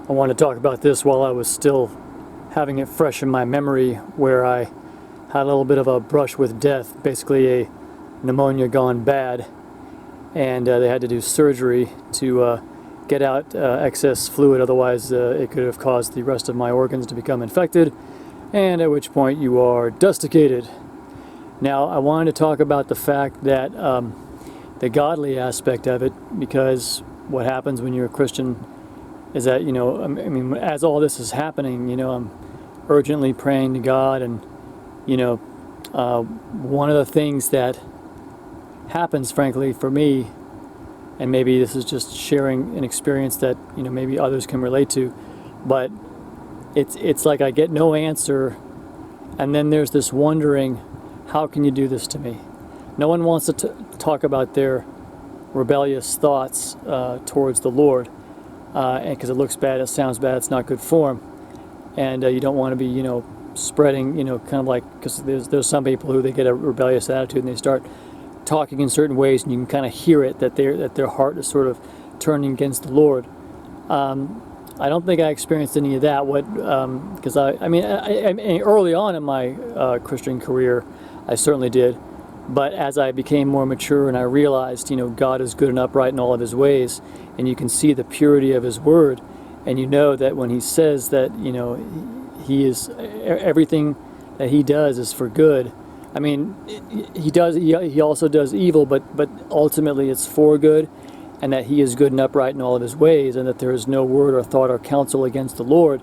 I want to talk about this while I was still having it fresh in my memory, where I had a little bit of a brush with death, basically a pneumonia gone bad, and they had to do surgery to get out excess fluid, otherwise it could have caused the rest of my organs to become infected, and at which point you are dusticated. Now, I wanted to talk about the fact that the godly aspect of it, because what happens when you're a Christian is that, as all this is happening, I'm urgently praying to God, and, one of the things that happens, frankly, for me, and maybe this is just sharing an experience that, maybe others can relate to, but it's like I get no answer, and then there's this wondering, how can you do this to me? No one wants to talk about their rebellious thoughts towards the Lord, because it looks bad, it sounds bad, it's not good form, and you don't want to be, spreading, kind of like, because there's some people who they get a rebellious attitude and they start talking in certain ways, and you can kind of hear it that their heart is sort of turning against the Lord. I don't think I experienced any of that. Because I mean, early on in my Christian career, I certainly did. But as I became more mature and I realized, God is good and upright in all of His ways, and you can see the purity of His Word, and you know that when He says that, He is, everything that He does is for good. I mean, He also does evil, but ultimately it's for good, and that He is good and upright in all of His ways, and that there is no word or thought or counsel against the Lord.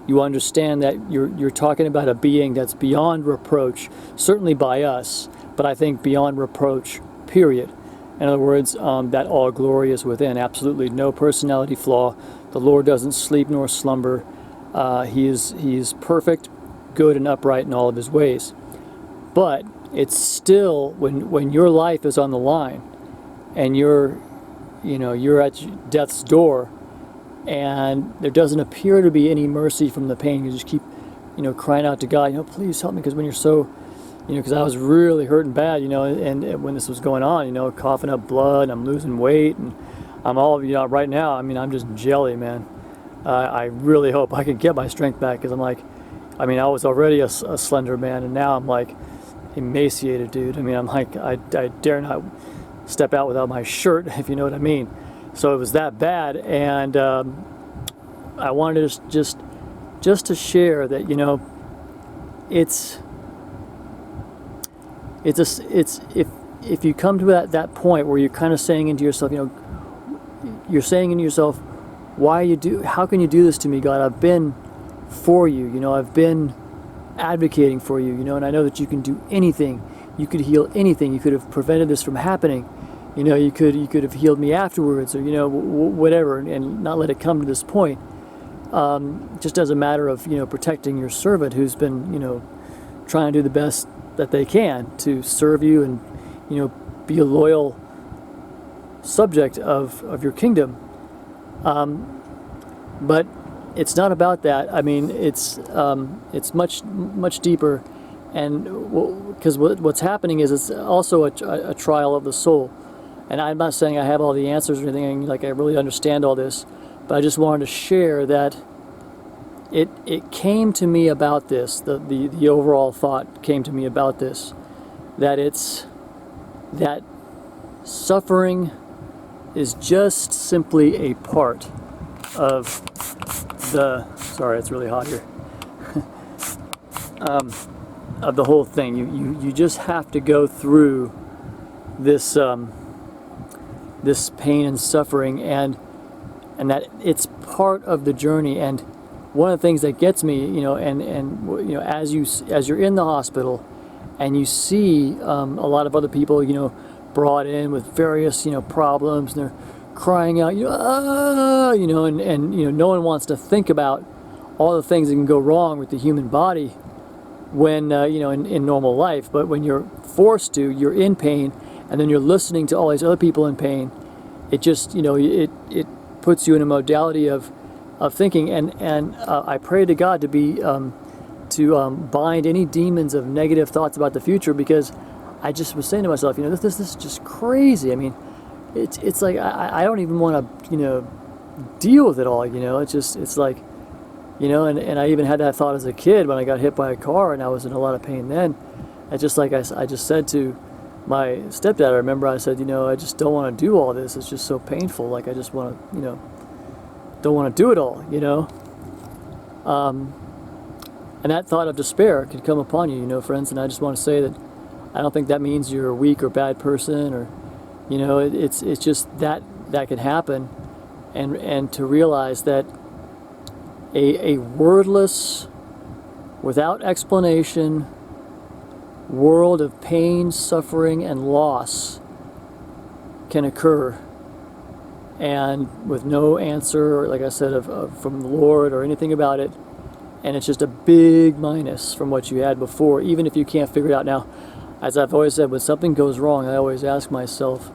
You understand that you're talking about a being that's beyond reproach, certainly by us, but I think beyond reproach, period. In other words, that all glory is within. Absolutely no personality flaw. The Lord doesn't sleep nor slumber. He is perfect, good, and upright in all of His ways. But it's still, when your life is on the line, and you're at death's door, and there doesn't appear to be any mercy from the pain, you just keep, crying out to God, please help me, because when you're so, because I was really hurting bad, and when this was going on, coughing up blood, I'm losing weight, and I'm all, right now, I'm just jelly, man. I really hope I can get my strength back, because I was already a slender man, and now I'm like emaciated, dude. I'm like, I dare not step out without my shirt, if you know what I mean. So it was that bad, and I wanted to just to share that, if you come to that point where you're kind of saying into yourself, you're saying into yourself, how can you do this to me, God? I've been for you, I've been advocating for you, and I know that you can do anything. You could heal anything. You could have prevented this from happening. You could have healed me afterwards, or whatever, and not let it come to this point. Just as a matter of protecting your servant, who's been trying to do the best that they can to serve you and be a loyal subject of your kingdom. But it's not about that. It's much deeper, and because what's happening is it's also a trial of the soul. And I'm not saying I have all the answers or anything, like I really understand all this, but I just wanted to share that it came to me about this, the overall thought came to me about this, that suffering is just simply a part of sorry, it's really hot here, of the whole thing. You just have to go through this this pain and suffering, and that it's part of the journey. And one of the things that gets me, as you're in the hospital and you see a lot of other people, brought in with various, problems, and they're crying out, and no one wants to think about all the things that can go wrong with the human body when, in normal life. But when you're forced to, you're in pain, and then you're listening to all these other people in pain, it just, it puts you in a modality of thinking. And I pray to God to be, bind any demons of negative thoughts about the future, because I just was saying to myself, this is just crazy. It's like I don't even want to, deal with it all. It's like, and I even had that thought as a kid when I got hit by a car and I was in a lot of pain then. It's just like I just said to my stepdad, I remember I said, I just don't want to do all this. It's just so painful. Like I just want to, don't want to do it all. And that thought of despair can come upon you, friends. And I just want to say that I don't think that means you're a weak or bad person, or, it's just that can happen, and to realize that a wordless, without explanation world of pain, suffering, and loss can occur, and with no answer, like I said, from the Lord or anything about it. And it's just a big minus from what you had before, even if you can't figure it out. Now, as I've always said, when something goes wrong, I always ask myself,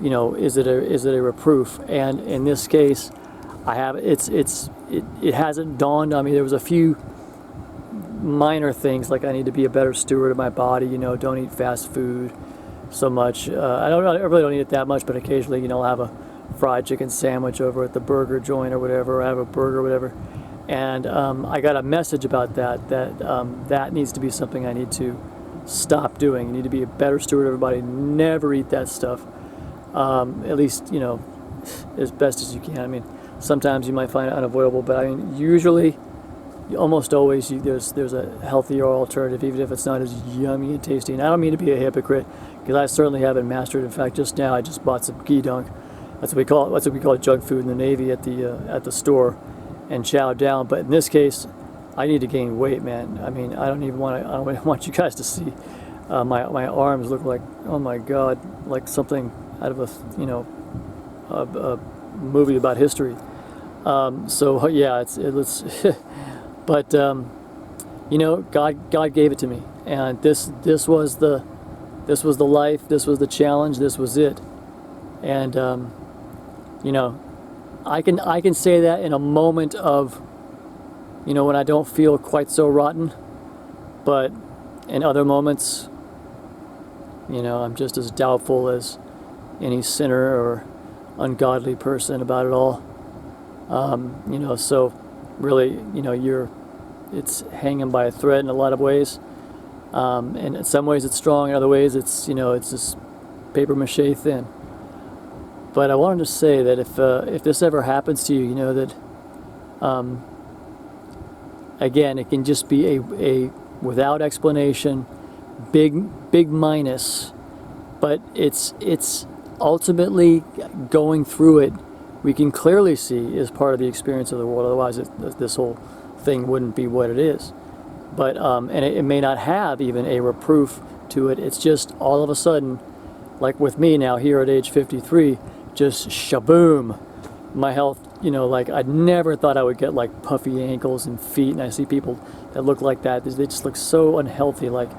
is it a reproof? And in this case, it hasn't dawned on me. There was a few minor things, like I need to be a better steward of my body. Don't eat fast food so much. I really don't eat it that much, but occasionally, I'll have a fried chicken sandwich over at the burger joint or whatever. Or I have a burger or whatever. And I got a message about that needs to be something I need to stop doing. You need to be a better steward of everybody. Never eat that stuff. At least, as best as you can. I mean, sometimes you might find it unavoidable, but I mean, usually, almost always, there's a healthier alternative, even if it's not as yummy and tasty. And I don't mean to be a hypocrite, because I certainly haven't mastered. In fact, just now I just bought some ghee dunk. That's what we call junk food in the Navy at the store, and chowed down. But in this case, I need to gain weight, man. I mean, I don't want you guys to see my arms look like, oh my God, like something out of a movie about history. So yeah, it's but God gave it to me, and this was the life, this was the challenge, this was it. And I can say that in a moment of, when I don't feel quite so rotten, but in other moments, I'm just as doubtful as any sinner or ungodly person about it all. So really, it's hanging by a thread in a lot of ways. And in some ways it's strong, in other ways it's just paper mache thin. But I wanted to say that if this ever happens to you, that again, it can just be a without explanation, big minus, but it's ultimately going through it. We can clearly see is part of the experience of the world. Otherwise, this whole thing wouldn't be what it is. But and it may not have even a reproof to it. It's just all of a sudden, like with me now here at age 53. Just shaboom, my health, like I never thought I would get like puffy ankles and feet, and I see people that look like that, they just look so unhealthy, like,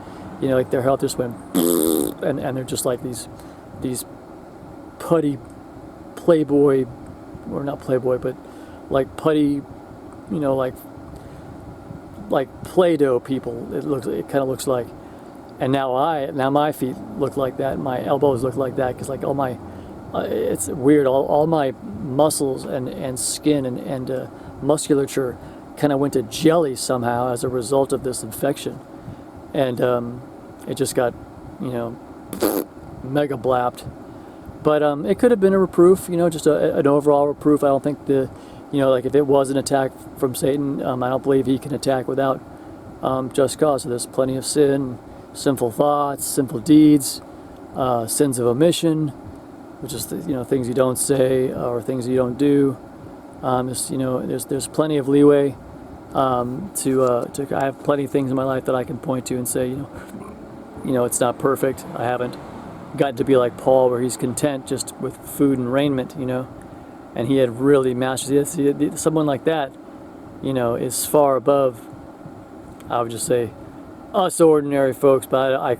like their health just went, and they're just like these putty Playboy, or not Playboy, but like putty, like Play-Doh people, it kind of looks like. And now my feet look like that, my elbows look like that, because like all my it's weird. All my muscles and skin and musculature kind of went to jelly somehow as a result of this infection, and it just got, mega blapped. But it could have been a reproof, just an overall reproof. I don't think like if it was an attack from Satan, I don't believe he can attack without just cause. So there's plenty of sin, sinful thoughts, sinful deeds, sins of omission, which is things you don't say or things you don't do. There's plenty of leeway to I have plenty of things in my life that I can point to and say, it's not perfect. I haven't gotten to be like Paul, where he's content just with food and raiment, and he had really mastered someone like that, is far above, I would just say, us ordinary folks. But I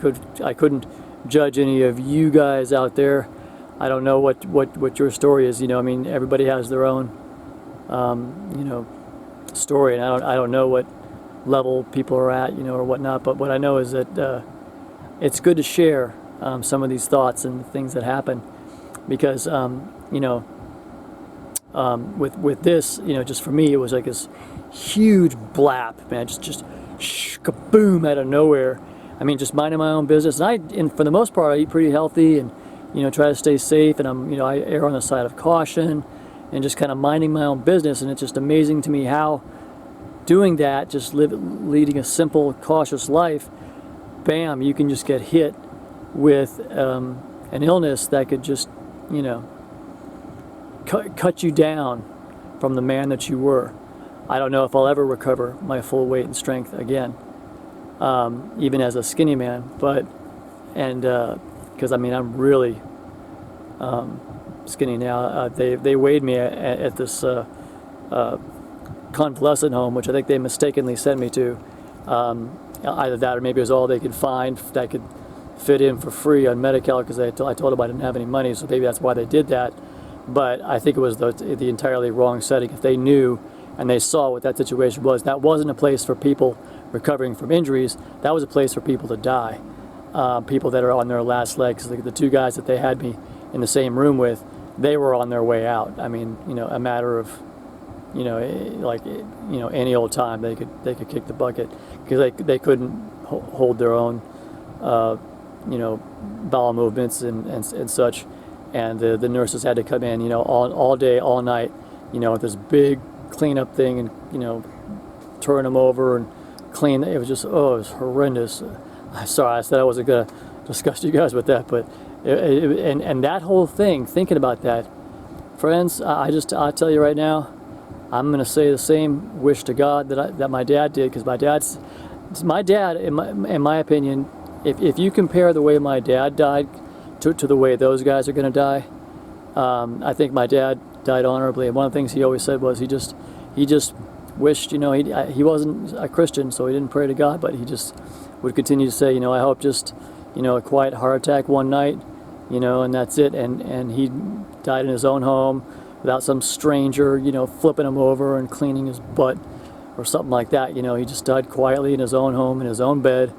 couldn't judge any of you guys out there. I don't know what your story is. Everybody has their own, story, and I don't know what level people are at, or whatnot. But what I know is that it's good to share some of these thoughts and things that happen, because With this, just for me, it was like this huge blap, man, just kaboom out of nowhere. I mean, just minding my own business, and for the most part, I eat pretty healthy, and try to stay safe, and I err on the side of caution, and just kind of minding my own business. And it's just amazing to me how doing that, just leading a simple, cautious life, bam, you can just get hit with an illness that could just, cut you down from the man that you were. I don't know if I'll ever recover my full weight and strength again, even as a skinny man. Because I'm really skinny now. They weighed me at this convalescent home, which I think they mistakenly sent me to. Either that, or maybe it was all they could find that could fit in for free on Medi-Cal, because I told them I didn't have any money, so maybe that's why they did that. But I think it was the entirely wrong setting. If they knew and they saw what that situation was, that wasn't a place for people recovering from injuries. That was a place for people to die. People that are on their last legs. The two guys that they had me in the same room with, they were on their way out. I mean, a matter of, any old time they could kick the bucket, because they couldn't hold their own, bowel movements and such. And the nurses had to come in, all day, all night, with this big cleanup thing, and turn them over and clean. It was just, it was horrendous. I'm sorry, I said I wasn't gonna discuss you guys with that, but and that whole thing, thinking about that, friends, I'll tell you right now, I'm gonna say the same wish to God that my dad did, because my dad, in my opinion, if you compare the way my dad died to the way those guys are going to die, I think my dad died honorably. And one of the things he always said was he just wished, he wasn't a Christian, so he didn't pray to God, but he just would continue to say, I hope just, a quiet heart attack one night, and that's it. And he died in his own home without some stranger, flipping him over and cleaning his butt or something like that. He just died quietly in his own home, in his own bed,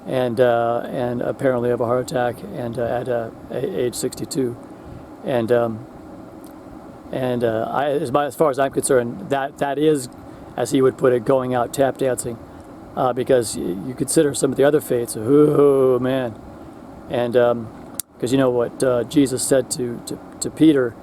and apparently of a heart attack, and at age 62. And as far as I'm concerned, that is, as he would put it, going out tap dancing, because you consider some of the other fates. Oh man, and because what Jesus said to Peter,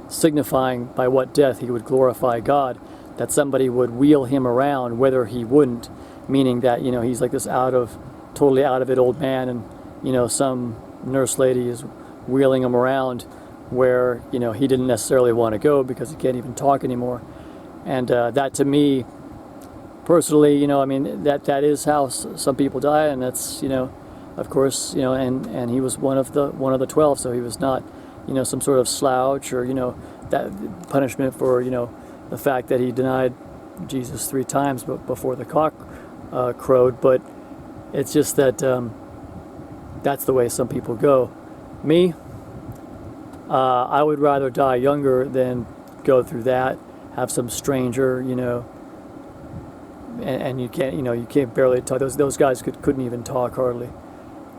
signifying by what death he would glorify God, that somebody would wheel him around whether he wouldn't. Meaning that, he's like this totally out of it old man, and, some nurse lady is wheeling him around where, he didn't necessarily want to go because he can't even talk anymore. And that, to me, personally, that is how some people die, and that's, of course, and he was one of the 12, so he was not, some sort of slouch, or, that punishment for, the fact that he denied Jesus 3 times before the cock crowed. But it's just that that's the way some people go. Me, I would rather die younger than go through that, have some stranger, and you can't barely talk. Those guys couldn't even talk hardly,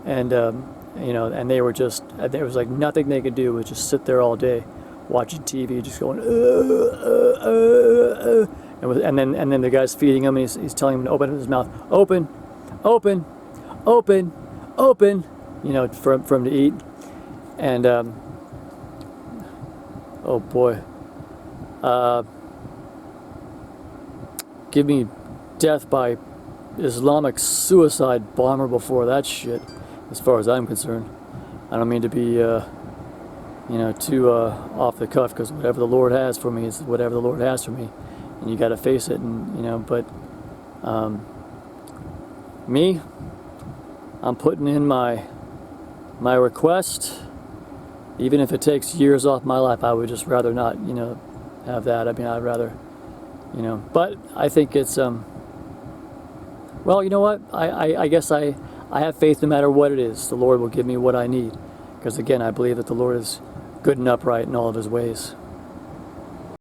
and and they were just, there was like nothing they could do was just sit there all day watching TV, just going and then the guy's feeding him, and he's telling him to open his mouth, open, open, open, open, for him to eat. And oh boy, give me death by Islamic suicide bomber before that shit, as far as I'm concerned. I don't mean to be too off the cuff, because whatever the Lord has for me is whatever the Lord has for me, and you got to face it. And but me, I'm putting in my request, even if it takes years off my life. I would just rather not have that. I'd rather but I think it's well, you know what, I guess I have faith no matter what it is. The Lord will give me what I need, because again, I believe that the Lord is good and upright in all of his ways.